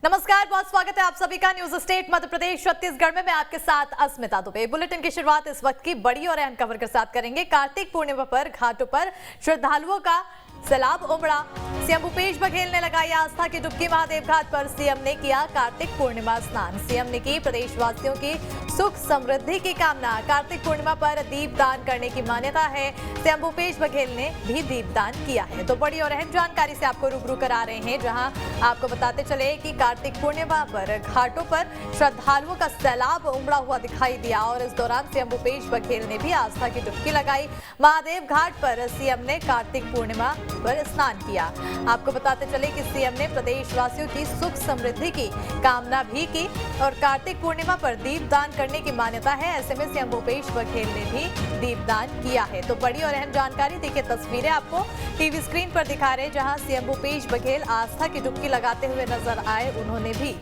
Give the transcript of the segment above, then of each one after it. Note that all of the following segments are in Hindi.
नमस्कार, बहुत स्वागत है आप सभी का न्यूज स्टेट मध्य प्रदेश छत्तीसगढ़ में। मैं आपके साथ अस्मिता दुबे। बुलेटिन की शुरुआत इस वक्त की बड़ी और अहम खबर के साथ करेंगे। कार्तिक पूर्णिमा पर घाटों पर श्रद्धालुओं का सैलाब उमड़ा। सीएम भूपेश बघेल ने लगाई आस्था की डुबकी। महादेव घाट पर सीएम ने किया कार्तिक पूर्णिमा स्नान। सीएम ने की प्रदेशवासियों की सुख समृद्धि की कामना। कार्तिक पूर्णिमा पर दीप दान करने की मान्यता है। सीएम भूपेश बघेल ने भी दीप दान किया है। तो बड़ी और अहम जानकारी से आपको रूबरू करा रहे हैं, जहां आपको बताते चले कि कार्तिक पूर्णिमा पर घाटों पर श्रद्धालुओं का सैलाब उमड़ा हुआ दिखाई दिया और इस दौरान सीएम भूपेश बघेल ने भी आस्था की डुबकी लगाई। महादेव घाट पर सीएम ने कार्तिक पूर्णिमा पर स्नान किया। आपको बताते चले कि सीएम ने प्रदेशवासियों की सुख समृद्धि की कामना भी की और कार्तिक पूर्णिमा पर दीप दान करने की मान्यता है। ऐसे में सीएम भूपेश बघेल ने भी दीप दान किया है। तो बड़ी और अहम जानकारी, देखिए तस्वीरें आपको टीवी स्क्रीन पर दिखा रहे हैं, जहां सीएम भूपेश बघेल आस्था की डुबकी लगाते हुए नजर आए। उन्होंने भी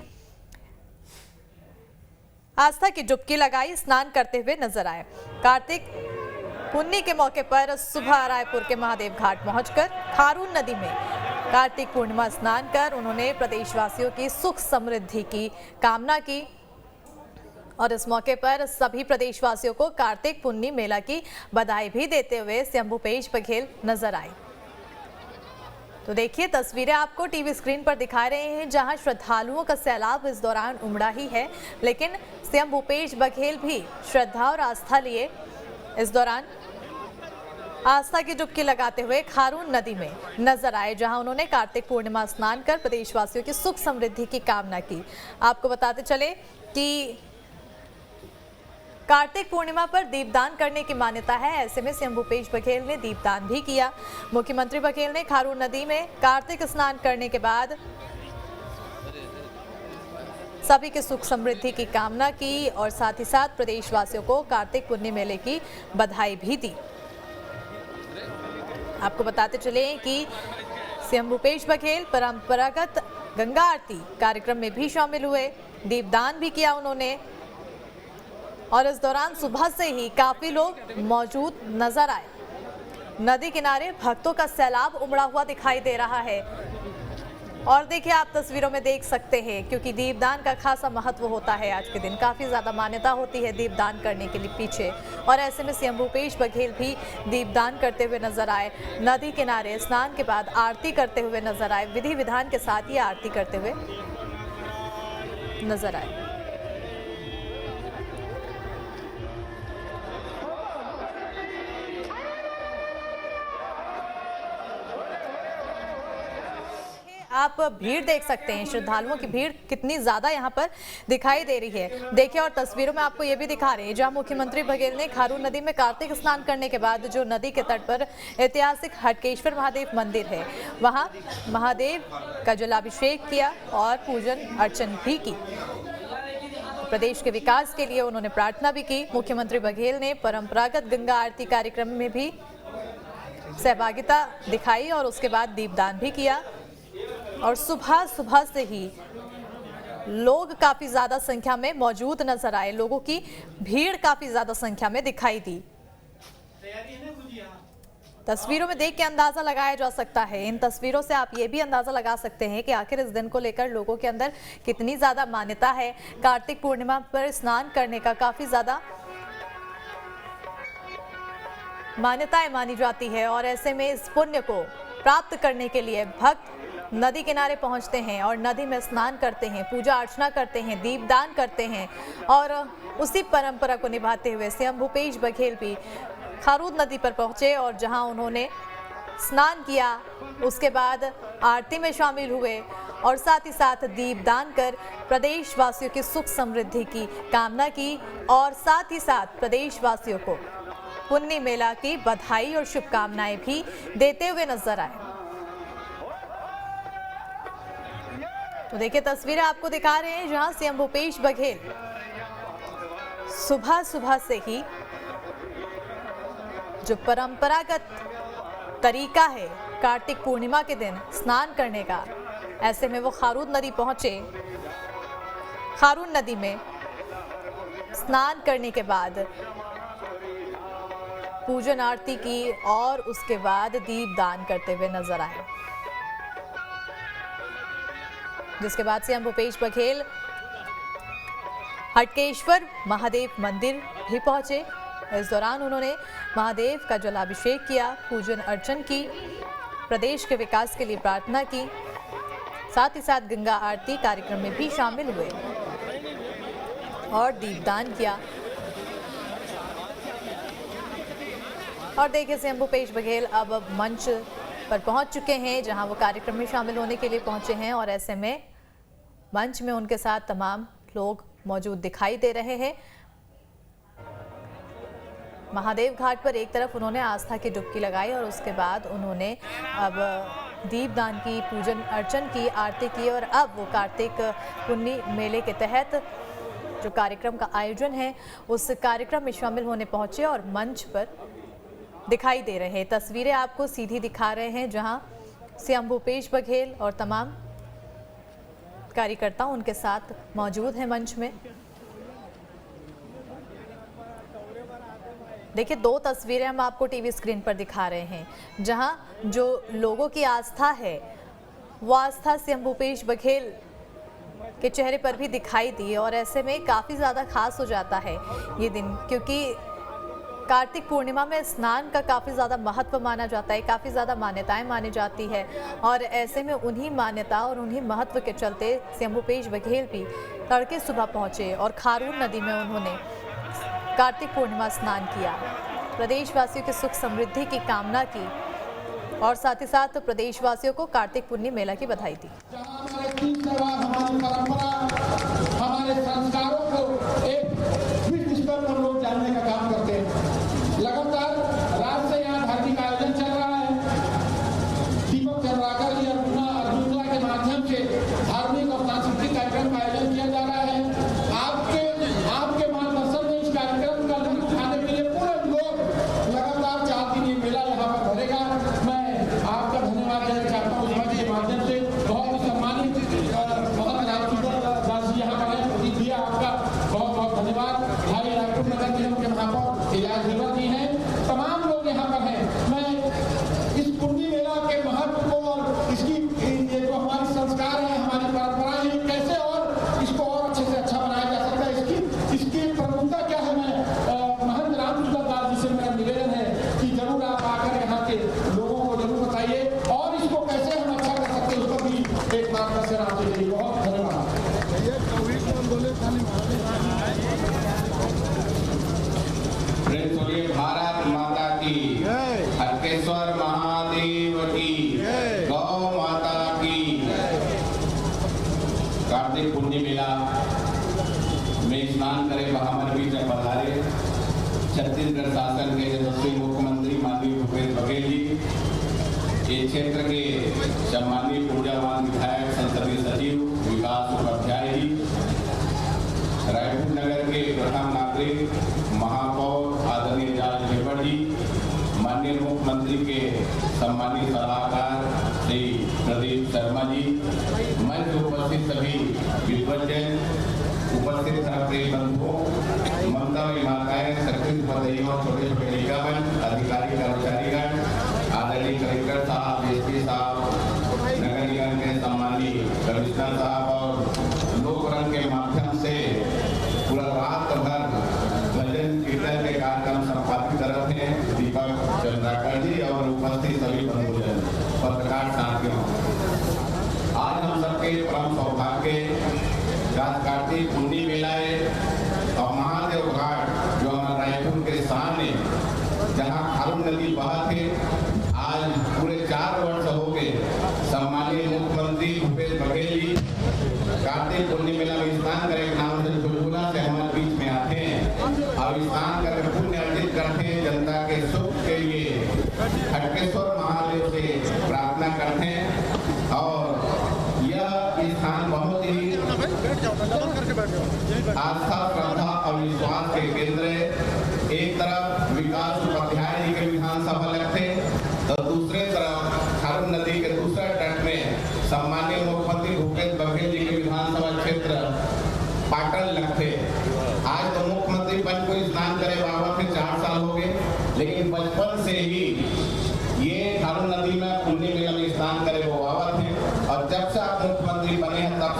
आस्था की डुबकी लगाई, स्नान करते हुए नजर आए। कार्तिक पुन्नी के मौके पर सुबह रायपुर के महादेव घाट पहुंचकर खारून नदी में कार्तिक पूर्णिमा स्नान कर उन्होंने प्रदेशवासियों की सुख समृद्धि की कामना की और इस मौके पर सभी प्रदेशवासियों को कार्तिक पुन्नी मेला की बधाई भी देते हुए सीएम भूपेश बघेल नजर आए। तो देखिए तस्वीरें आपको टीवी स्क्रीन पर दिखा रहे हैं, जहां श्रद्धालुओं का सैलाब इस दौरान उमड़ा ही है, लेकिन सीएम भूपेश बघेल भी श्रद्धा और आस्था लिए इस दौरान आस्था की डुबकी लगाते हुए खारून नदी में नजर आए, जहां उन्होंने कार्तिक पूर्णिमा स्नान कर प्रदेशवासियों की सुख समृद्धि की कामना की। आपको बताते चले कि कार्तिक पूर्णिमा पर दीपदान करने की मान्यता है। ऐसे में सीएम भूपेश बघेल ने दीपदान भी किया। मुख्यमंत्री बघेल ने खारून नदी में कार्तिक स्नान करने के बाद सभी की सुख समृद्धि की कामना की और साथ ही साथ प्रदेशवासियों को कार्तिक पुन्नी मेले की बधाई भी दी। आपको बताते चले कि सीएम भूपेश बघेल परंपरागत गंगा आरती कार्यक्रम में भी शामिल हुए, दीपदान भी किया उन्होंने और इस दौरान सुबह से ही काफी लोग मौजूद नजर आए। नदी किनारे भक्तों का सैलाब उमड़ा हुआ दिखाई दे रहा है और देखिए आप तस्वीरों में देख सकते हैं, क्योंकि दीपदान का खासा महत्व होता है। आज के दिन काफी ज्यादा मान्यता होती है दीपदान करने के लिए पीछे, और ऐसे में सीएम भूपेश बघेल भी दीपदान करते हुए नजर आए। नदी किनारे स्नान के बाद आरती करते हुए नजर आए, विधि विधान के साथ ही आरती करते हुए नजर आए। आप भीड़ देख सकते हैं, श्रद्धालुओं की भीड़ कितनी ज्यादा यहाँ पर दिखाई दे रही है। देखिए और तस्वीरों में आपको ये भी दिखा रहे हैं, जहाँ मुख्यमंत्री बघेल ने खारून नदी में कार्तिक स्नान करने के बाद जो नदी के तट पर ऐतिहासिक हटकेश्वर महादेव मंदिर है, वहाँ महादेव का जलाभिषेक किया और पूजन अर्चन भी की। प्रदेश के विकास के लिए उन्होंने प्रार्थना भी की। मुख्यमंत्री बघेल ने परंपरागत गंगा आरती कार्यक्रम में भी सहभागिता दिखाई और उसके बाद दीपदान भी किया और सुबह से ही लोग काफी ज्यादा संख्या में मौजूद नजर आए। लोगों की भीड़ काफी ज्यादा संख्या में दिखाई दी। तस्वीरों में देख के अंदाजा लगाया जा सकता है, इन तस्वीरों से आप ये भी अंदाजा लगा सकते हैं कि आखिर इस दिन को लेकर लोगों के अंदर कितनी ज्यादा मान्यता है। कार्तिक पूर्णिमा पर स्नान करने का काफी ज्यादा मान्यताएं मानी जाती है और ऐसे में इस पुण्य को प्राप्त करने के लिए भक्त नदी किनारे पहुंचते हैं और नदी में स्नान करते हैं, पूजा अर्चना करते हैं, दीपदान करते हैं और उसी परंपरा को निभाते हुए सीएम भूपेश बघेल भी खारून नदी पर पहुंचे और जहां उन्होंने स्नान किया, उसके बाद आरती में शामिल हुए और साथ ही साथ दीपदान कर प्रदेशवासियों की सुख समृद्धि की कामना की और साथ ही साथ प्रदेशवासियों को पुन्नी मेला की बधाई और शुभकामनाएं भी देते हुए नजर आए। तो देखिए तस्वीरें आपको दिखा रहे हैं, जहां सीएम भूपेश बघेल सुबह से ही जो परंपरागत तरीका है कार्तिक पूर्णिमा के दिन स्नान करने का, ऐसे में वो खारून नदी पहुंचे। खारून नदी में स्नान करने के बाद पूजन आरती की और उसके बाद दीपदान करते हुए नजर आए। जिसके बाद सीएम भूपेश बघेल हटकेश्वर महादेव मंदिर भी पहुंचे। इस दौरान उन्होंने महादेव का जलाभिषेक किया, पूजन अर्चन की, प्रदेश के विकास के लिए प्रार्थना की। साथ ही साथ गंगा आरती कार्यक्रम में भी शामिल हुए और दीपदान किया। और देखिए सीएम भूपेश बघेल अब मंच पर पहुंच चुके हैं, जहां वो कार्यक्रम में शामिल होने के लिए पहुंचे हैं और ऐसे में मंच में उनके साथ तमाम लोग मौजूद दिखाई दे रहे हैं। महादेव घाट पर एक तरफ उन्होंने आस्था की डुबकी लगाई और उसके बाद उन्होंने अब दीपदान की, पूजन अर्चन की, आरती की और अब वो कार्तिक पुन्नी मेले के तहत जो कार्यक्रम का आयोजन है उस कार्यक्रम में शामिल होने पहुंचे और मंच पर दिखाई दे रहे हैं। तस्वीरें आपको सीधी दिखा रहे हैं, जहां सीएम भूपेश बघेल और तमाम कार्यकर्ता उनके साथ मौजूद हैं मंच में। देखिए, दो तस्वीरें हम आपको टीवी स्क्रीन पर दिखा रहे हैं, जहां जो लोगों की आस्था है वो आस्था सीएम भूपेश बघेल के चेहरे पर भी दिखाई दी और ऐसे में काफ़ी ज़्यादा खास हो जाता है ये दिन, क्योंकि कार्तिक पूर्णिमा में स्नान का काफ़ी ज़्यादा महत्व माना जाता है, काफ़ी ज़्यादा मान्यताएं मानी जाती है और ऐसे में उन्हीं मान्यता और उन्हीं महत्व के चलते सीएम भूपेश बघेल भी तड़के सुबह पहुंचे और खारून नदी में उन्होंने कार्तिक पूर्णिमा स्नान किया, प्रदेशवासियों की सुख समृद्धि की कामना की और साथ ही साथ प्रदेशवासियों को कार्तिक पुन्नी मेला की बधाई दी। हमारे संस्कारों को एक विश्व स्तर पर लोग जानने का काम करते हैं। लगातार रात से यहाँ धार्मिक आयोजन चल रहा है। दीपक चंद्राकर जी अर्जुन के माध्यम से धार्मिक और सांस्कृतिक कार्यक्रम का आयोजन किया जा रहा है। आपके मार्गदर्शन में इस कार्यक्रम का लुत्फ उठाने के लिए पूरे लोग लगातार 4 दिन ये मेला यहाँ पर भरेगा। मैं आपका धन्यवाद देना चाहता हूँ इस मंच के माध्यम से। बहुत ही सम्मानित आपका बहुत बहुत धन्यवाद। भाई रायपुर नगर निगम के महापौर इलाज देवर जी हैं, तमाम लोग यहाँ पर हैं। मैं इस पुण्य मेला के महत्व को और इसकी ये जो हमारी संस्कार है, हमारी परंपराएं हैं, कैसे और इसको और अच्छे से अच्छा बनाया जा सकता है, इसकी प्रमुखता क्या है। मैं महंत रामचंद्र दास जी से मेरा निवेदन है कि जरूर आप आकर यहाँ के लोगों को जरूर बताइए और इसको कैसे हम अच्छा कर सकते हैं उस पर भी एक मार्गदर्शन आपसे चाहिए। बहुत धन्यवाद। भारत माता की, हटकेश्वर महादेव की, गौ माता की। कार्तिक पुण्य मेला में स्नान करे महामन बीच पधारे छत्तीसगढ़ शासन के यशस्वी मुख्यमंत्री माननीय भूपेश बघेल जी, ये क्षेत्र के सम्मानित ऊर्जावान विधायक संसदीय सचिव विकास उपाध्याय जी, रायपुर नगर के प्रथम नागरिक महापौर आदरणीय इलाज देवर जी, माननीय मुख्यमंत्री के सम्मानित सलाहकार श्री प्रदीप शर्मा जी, मंच उपस्थित सभी विद्वजन, उपस्थित सरकारी बंधुओं, ममता माताएं, सकृत पदइयों, छोटे छोटे निगमन अधिकारी कर्मचारीगण, आदरणीय कलेक्टर साहब, एसपी साहब, नगर निगम के सम्मानित कमिश्नर साहब और लोक रंग के माध्यम से पूरा रात भर भजन कीर्तन के कार्यक्रम संपादित कर रहे हैं दीपक चंद्राकर जी और उपस्थित सभी बंधुजन, पत्रकार साथियों। आज हम सबके परम सौभाग्य कार्तिक पुण्य मेला और महादेव घाट जो हमारे रायपुर के सामने जहाँ खारून नदी बहत है, आज पूरे 4 वर्ष हो गए सम्मानित मुख्यमंत्री भूपेश बघेल जी कार्तिक पुण्य मेला में स्नान करे नाम से चुलबुला से हमारे बीच में आते हैं और स्नान करके पुण्य अर्जित करते हैं, जनता के सुख के लिए हटकेश्वर महादेव से प्रार्थना करते हैं। और यह स्थान बहुत ही आस्था, श्रद्धा और विश्वास के केंद्र है। एक तरफ विकास उपाध्याय जी के विधानसभा लगते तो दूसरे तरफ खारून नदी के दूसरे तट में सम्मानीय मुख्यमंत्री भूपेश बघेल जी के विधानसभा क्षेत्र पाटन लगते। आज तो मुख्यमंत्री पद को स्नान करे बाबा के 4 साल हो गए, लेकिन बचपन से ही ये खारून नदी में पुण्य मेला में स्नान करे वो आवत है और जब से आप मुख्यमंत्री बने हैं तब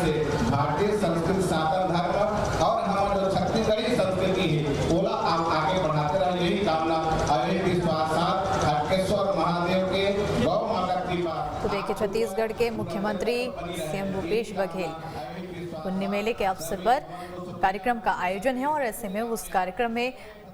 से भारतीय संस्कृति सनातन धर्म और हमारा जो छत्तीसगढ़ी संस्कृति है ओला आप आगे बढ़ाते रहे, यही कामना अवैध विश्वास साथ खटकेश्वर महादेव के गौ माता कृपा। तो देखिए, छत्तीसगढ़ के मुख्यमंत्री सीएम भूपेश बघेल पुण्य मेले के अवसर पर कार्यक्रम का आयोजन है और ऐसे में उस कार्यक्रम में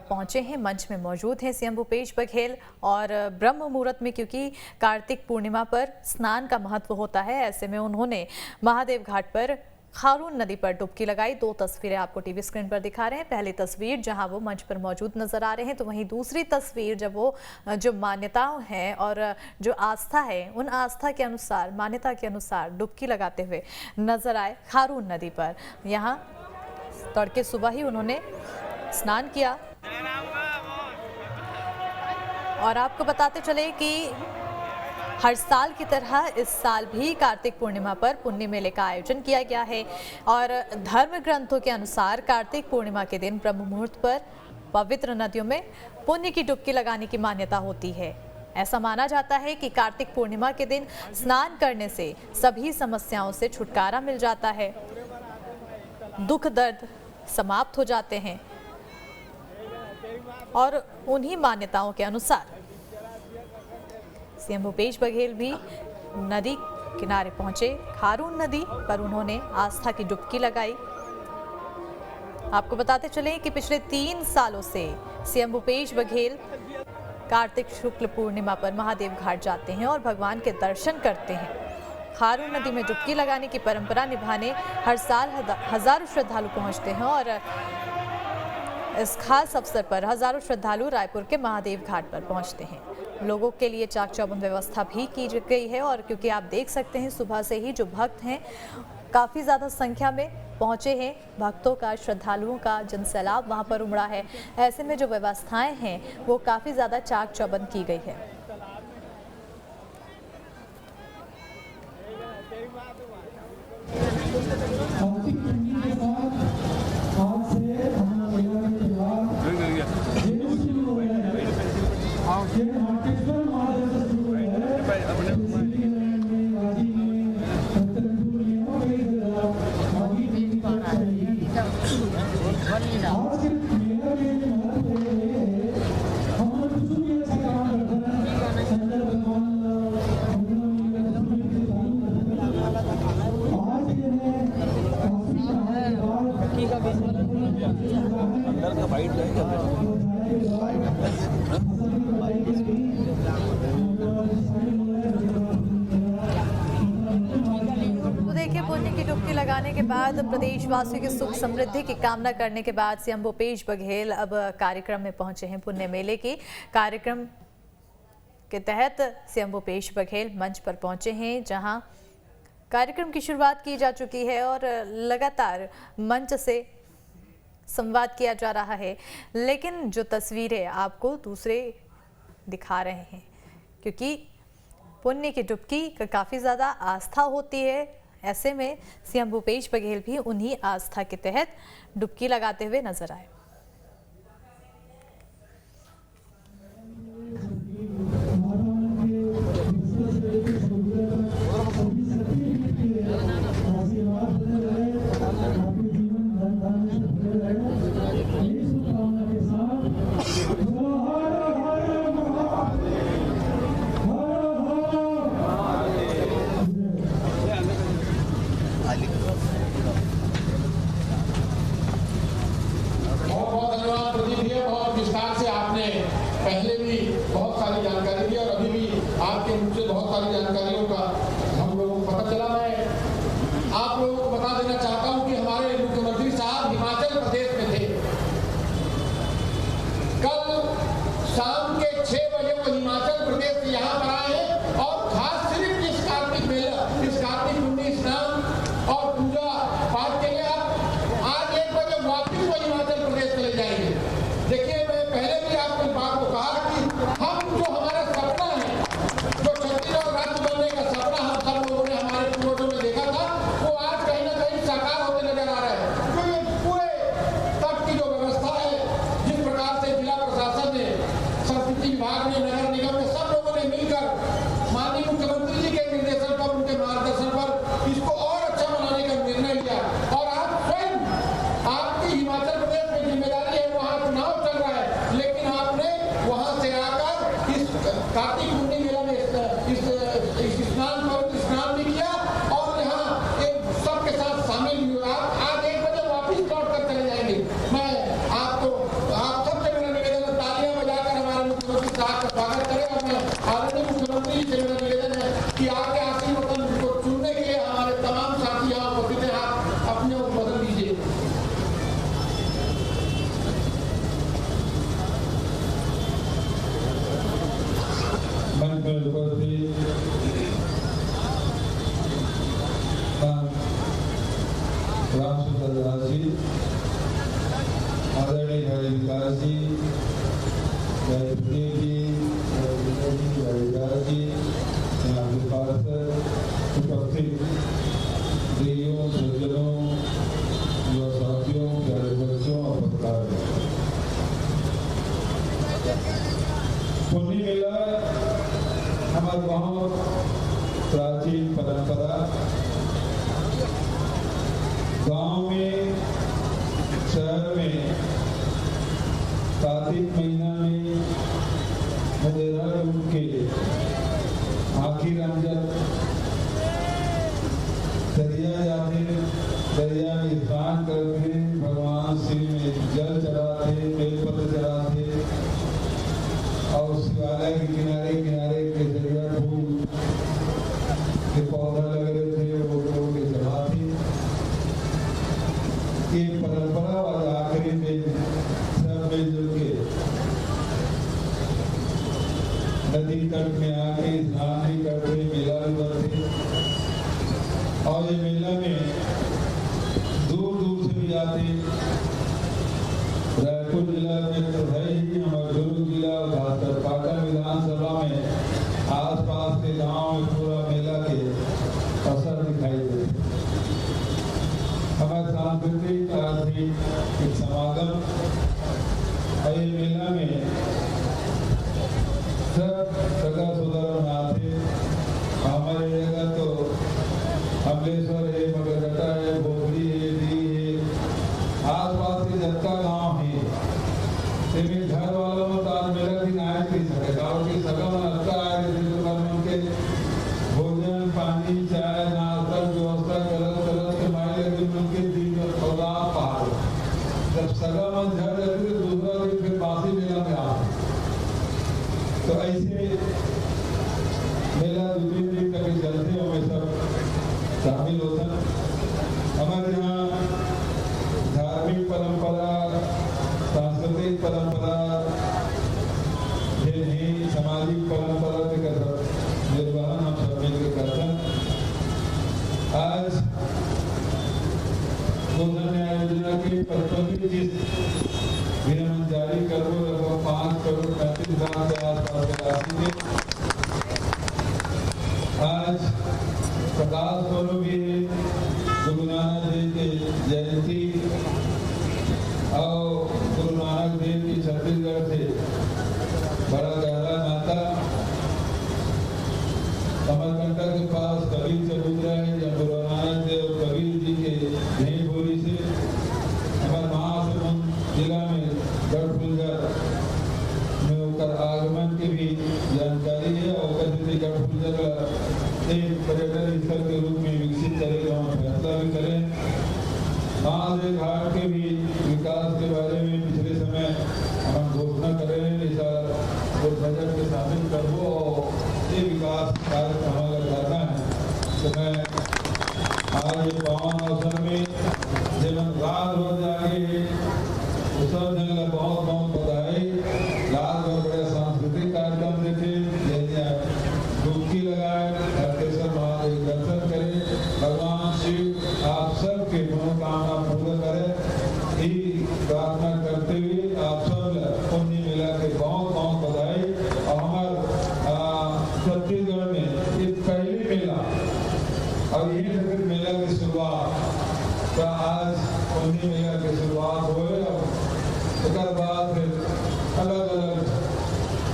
पहुंचे हैं, मंच में मौजूद हैं सीएम भूपेश बघेल। और ब्रह्म मुहूर्त में, क्योंकि कार्तिक पूर्णिमा पर स्नान का महत्व होता है, ऐसे में उन्होंने महादेव घाट पर खारून नदी पर डुबकी लगाई। 2 तस्वीरें आपको टीवी स्क्रीन पर दिखा रहे हैं। पहली तस्वीर जहां वो मंच पर मौजूद नजर आ रहे हैं, तो वहीं दूसरी तस्वीर जब वो जो मान्यताओं हैं और जो आस्था है, उन आस्था के अनुसार, मान्यता के अनुसार डुबकी लगाते हुए नजर आए खारून नदी पर। यहाँ तड़के सुबह ही उन्होंने स्नान किया। और आपको बताते चले कि हर साल की तरह इस साल भी कार्तिक पूर्णिमा पर पुण्य मेले का आयोजन किया गया है और धर्म ग्रंथों के अनुसार कार्तिक पूर्णिमा के दिन ब्रह्म मुहूर्त पर पवित्र नदियों में पुण्य की डुबकी लगाने की मान्यता होती है। ऐसा माना जाता है कि कार्तिक पूर्णिमा के दिन स्नान करने से सभी समस्याओं से छुटकारा मिल जाता है, दुख दर्द समाप्त हो जाते हैं। और उन्हीं मान्यताओं के अनुसार सीएम भूपेश बघेल भी नदी किनारे पहुंचे। खारून नदी पर उन्होंने आस्था की डुबकी लगाई। आपको बताते चले कि पिछले 3 सालों से सीएम भूपेश बघेल कार्तिक शुक्ल पूर्णिमा पर महादेव घाट जाते हैं और भगवान के दर्शन करते हैं। खारून नदी में डुबकी लगाने की परंपरा निभाने हर साल हजारों श्रद्धालु पहुंचते हैं और इस खास अवसर पर हजारों श्रद्धालु रायपुर के महादेव घाट पर पहुंचते हैं। लोगों के लिए चाक चौबंद व्यवस्था भी की गई है और क्योंकि आप देख सकते हैं सुबह से ही जो भक्त हैं काफ़ी ज़्यादा संख्या में पहुंचे हैं। भक्तों का, श्रद्धालुओं का जनसैलाब वहां पर उमड़ा है। ऐसे में जो व्यवस्थाएं हैं वो काफ़ी ज़्यादा चाक चौबंद की गई है। लगाने के बाद प्रदेशवासियों की सुख समृद्धि की कामना करने के बाद सीएम भूपेश बघेल अब कार्यक्रम में पहुंचे हैं। पुण्य मेले की कार्यक्रम के तहत सीएम भूपेश बघेल मंच पर पहुंचे हैं, जहां कार्यक्रम की शुरुआत की जा चुकी है और लगातार मंच से संवाद किया जा रहा है। लेकिन जो तस्वीरें आपको दूसरे दिखा रहे हैं, क्योंकि पुण्य की डुबकी का काफ़ी ज़्यादा आस्था होती है, ऐसे में सीएम भूपेश बघेल भी उन्हीं आस्था के तहत डुबकी लगाते हुए नजर आए। पहले भी बहुत सारी जानकारी दी और अभी भी आपके मुझ से बहुत सारी जानकारियों का हम लोगों को पता चला। मैं आप लोगों को बता देना चाहता हूं कि हमारे मुख्यमंत्री साहब हिमाचल प्रदेश में थे। कल शाम के 6 बजे वो हिमाचल प्रदेश से यहाँ पर आए हैं और खास सिर्फ इस कार्तिक मेला, इस कार्तिक पुण्य स्नान और पूजा पाठ के लिए आज 1 बजे वापिस वो हिमाचल प्रदेश चले जाएंगे। देखिए, मैं पहले भी आपको इस बात को कहा कि हम जो हमारा सपना है, जो छत्तीसगढ़ राज्य बनने का सपना हम सब लोगों ने हमारे पूर्वजों में देखा था, वो आज कहीं ना कहीं साकार शहर में कार्तिक महीना में मदेरा लूट के आखिर रमजन दरिया जाते, दरिया में स्नान करते, भगवान शिव में जल चढ़ाते, बेलपत्र चढ़ाते और शिवालय के किनारे किनारे केसरिया फूल के पौधा लगे थे वो लोग के चढ़ाते। ये परंपरा और आखिरी दिन सब मिलजुल के नदी तट में आके स्नान भी करते, मेला भी करते और ये मेला में दूर दूर से भी जाते। रायपुर जिला में तो है ही, हमारे दुर्ग जिला और खासकर पाटन विधानसभा में आसपास के गांव में पूरा मेला के असर दिखाई देते। हमारे सांस्कृतिक आर्थिक एक समागम और ये मेला में सब सगा सुधार आते। हमारे जगह तो अमलेश्वर है, मगरगटा है, भोगली है, डी है, आसपास के जनता गांव है। लेकिन घर वालों में तो आज मेला दिन आए नहीं सके, गाँव की सगा में अच्छा आए उनके भोजन पानी चाय नाश्ता व्यवस्था गलत के मारे उनके दिन और पहाड़ जब सगा मन झड़ जाती तो दूसरा दिन फिर बासी मेला में आते। तो ऐसे मेला दूसरी दिन तक चलते और मैं सब शामिल होता। हमारे यहाँ धार्मिक परंपरा, सांस्कृतिक परंपरा, सामाजिक परंपरा के निर्वहन हम सब मिलकर करते हैं। आज गोधन न्याय योजना की 55वीं किस्त विनियमन जारी कर लगभग 5 करोड़ 35 लाख के आसपास की राशि है। आज प्रकाश पर्व भी गुरु नानक देव की जयंती और गुरु नानक देव की छत्तीसगढ़ से बड़ा गहरा नाता। कमलकंटक के पास कबीर चबूतरा है, जब गुरु नानक देव कबीर जी के भेंट बोली से हमारे महासमुंद जिला में गढ़फुलगर में होकर आगमन की भी जानकारी है और गढ़फुलगर एक पर्यटन स्थल के रूप में विकसित करेगा, फैसला भी करें। महादेव घाट के भी विकास के बारे में पिछले समय हम घोषणा करें, ऐसा बजट में शामिल कर दो और ये विकास कार्य हमारा करना है। तो मैं आज ये पावन अवसर में जब रात भर जाके तो सब जन का बहुत बहुत बधाई। रात भर बड़े सांस्कृतिक कार्यक्रम देखे, डुबकी लगाए, हरकेश्वर महादेव दर्शन करें, भगवान शिव आप सबके मनोकामना पूर्ण करें, ही प्रार्थना करते हुए आप सब पुण्य मेला के बहुत बहुत बधाई। और हमारे छत्तीसगढ़ में ये पहली मेला और ये फिर मेला की शुरुआत का आज पुण्य मेला की शुरुआत हो और बाद फिर अलग अलग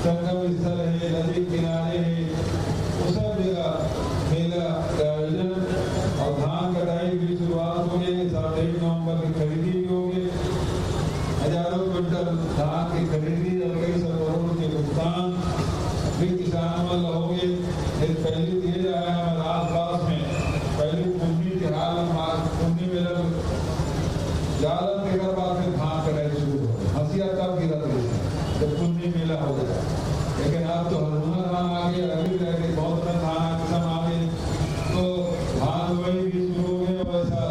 संगम स्थल है, नदी किनारे है, वो सब जगह मेला का आयोजन और धान कटाई की शुरुआत हो गई। 7 नवंबर की खरीदी भी होगी, हजारों क्विंटल धान की खरीदी और कई सौ करोड़ के भुगतान भी किसानों में होंगे। पहले दिए जा रहे हैं हमारे आसपास में पहले पूंजी के हाल पूंजी मेला ज्यादा देकर बाद में धान कटाई शुरू हो, हंसिया तब गिरा जब पूंजी मेला हो गया। लेकिन अब तो हरमुना धान आ गया, अभी रह गए बहुत बड़ा धान किस्म आ गए, तो धान बुआई भी शुरू हो गए। वैसा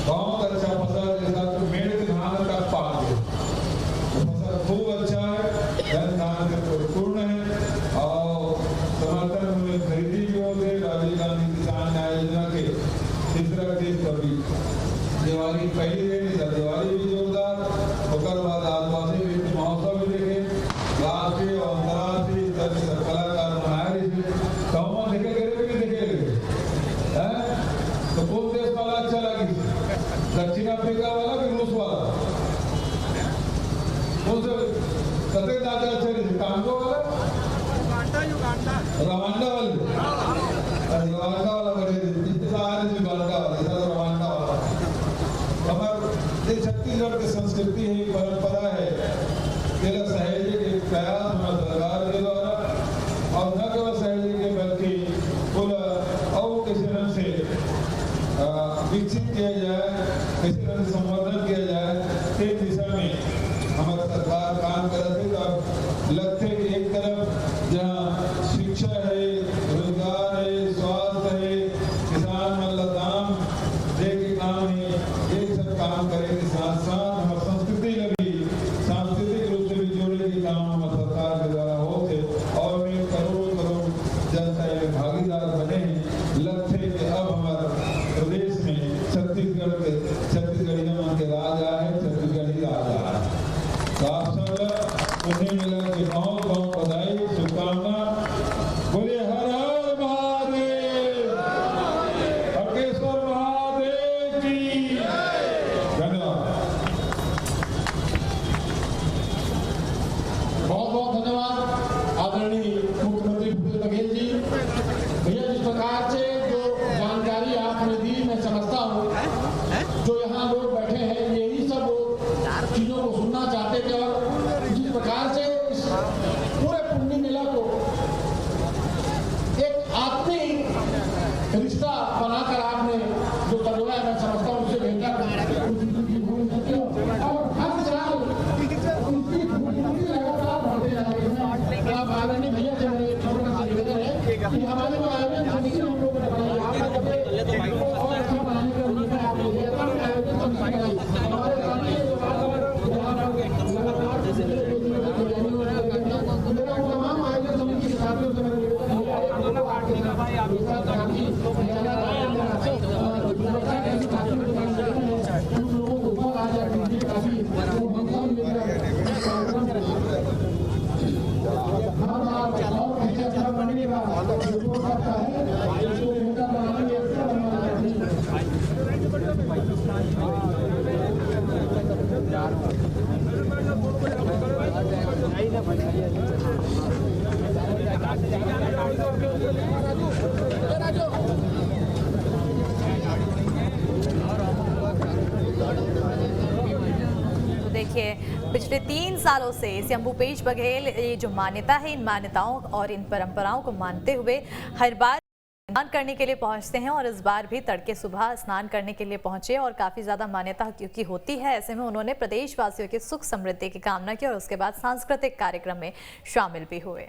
बहुत अच्छा फसल जैसा तो मेड़ के धान का पाक है, तो फसल खूब अच्छा है, धान से परिपूर्ण है और समर्थन मूल्य खरीदी भी हो गई। राजीव गांधी किसान न्याय योजना के तीसरा दिन पर भी दिवाली पहली दिन दिवाली भी जोरदार होकर बाद आदिवासी भी महोत्सव भी देखे, राष्ट्रीय और अंतर्राष्ट्रीय कलाकार बनाए कहूँ देखे गए भी देखे गए। तो कौन देश वाला अच्छा लगी, दक्षिण अफ्रीका वाला कि रूस वाला? कौन से कतई ज्यादा अच्छे लगे, कांगो वाला रवांडा वाला बड़े रवांडा वाला हमारे विकसित किया जाए, कैसे उनका संवर्धन किया जाए, इस दिशा में हमारी सरकार काम कर रही है। तो लगते कि एक तरफ जहाँ शिक्षा है, रोजगार है, स्वास्थ्य है, किसान मतलब दाम दे के काम है, ये सब काम करेंगे। साथ साथ हमारी संस्कृति लगी, सांस्कृतिक रूप से भी जोड़ने के काम हमारी सरकार के द्वारा होते और में करोड़ों जनता में भागीदार बने। लगते कि अब हमारे प्रदेश में छत्तीसगढ़ी मन के राजा है, छत्तीसगढ़ी राजा है। तो आप सब उन्हें मिला के बहुत बहुत बधाई, शुभकामना। बोले हर हर महादेव, हरकेश्वर महादेव की धन्यवाद। बहुत बहुत धन्यवाद आदरणीय मुख्यमंत्री भूपेश बघेल जी। भैया जिस प्रकार से जो जानकारी आपने दी, मैं समझता हूँ जो यहाँ लोग बैठे हैं यही सब चीजों को सुनना चाहते थे। और जिस प्रकार से इस पूरे पुण्य मेला को एक आत्मीय रिश्ता बनाकर आपने जो करवाया है, मैं समझता हूँ उससे बेहतर और हर साल उनकी लगातार बढ़ते जा रही है। अब आदरणीय भैया से मेरे छोटा सा निवेदन है कि हमारे जो आयोजन समिति हम लोग ने बनाई और अच्छा बनाने का उन्होंने आप आयोजन समिति हमारे सामने तमाम आयोजन समिति के साथियों से देखिए, पिछले 3 सालों से सीएम भूपेश बघेल ये जो मान्यता है, इन मान्यताओं और इन परंपराओं को मानते हुए हर बार स्नान करने के लिए पहुंचते हैं और इस बार भी तड़के सुबह स्नान करने के लिए पहुंचे और काफ़ी ज़्यादा मान्यता क्योंकि होती है, ऐसे में उन्होंने प्रदेशवासियों की सुख समृद्धि की कामना की और उसके बाद सांस्कृतिक कार्यक्रम में शामिल भी हुए।